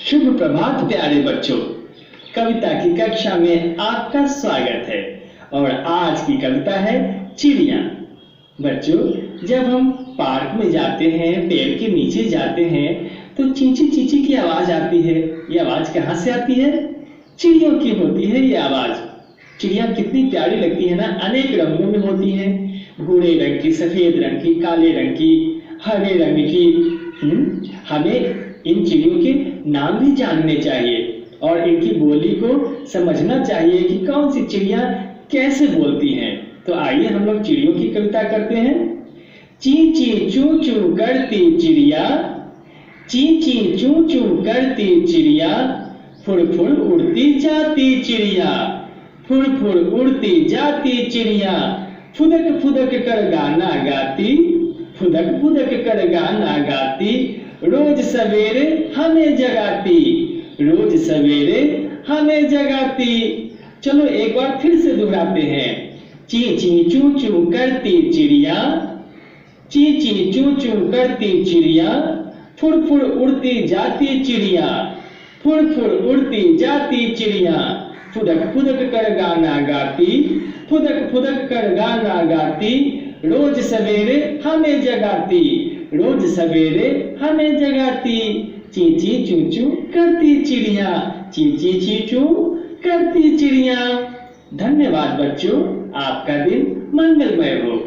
शुभ प्रभात प्यारे बच्चों। कविता की कक्षा में आपका स्वागत है और आज की कविता है चिड़िया। बच्चों, जब हम पार्क में जाते हैं, पेड़ के नीचे जाते हैं तो चींची चींची की आवाज आती है। ये आवाज कहाँ से आती है? चिड़ियों की होती है ये आवाज। चिड़िया कितनी प्यारी लगती है ना, अनेक रंगों में होती है, भूरे रंग की, सफेद रंग की, काले रंग की, हरे रंग की। हमें इन चिड़ियों के नाम भी जानने चाहिए और इनकी बोली को समझना चाहिए कि कौन सी चिड़िया कैसे बोलती हैं। तो आइए हम लोग चिड़ियों की कविता करते हैं। ची ची चू चू करती चिड़िया, ची ची चू चू करती चिड़िया, फुड़ फुड़ उड़ती जाती चिड़िया, फुड़ फुड़ उड़ती जाती चिड़िया, फुदक फुदक कर गाना गाती, फुदक फुदक कर गाना गाती, रोज सवेरे हमें जगाती, रोज सवेरे हमें जगाती। चलो एक बार फिर से दोहराते हैं। ची ची चू चू करती चिड़िया, ची ची चू चू करती चिड़िया, फुड़ फुड़ उड़ती जाती चिड़िया, फुड़ फुड़ उड़ती जाती चिड़िया, फुदक फुदक कर गाना गाती, फुदक फुदक कर गाना गाती, रोज सवेरे हमें जगाती, रोज सवेरे हमें जगाती। ची ची चू चू करती चिड़िया, ची ची ची चू करती चिड़िया। धन्यवाद बच्चों, आपका दिन मंगलमय हो।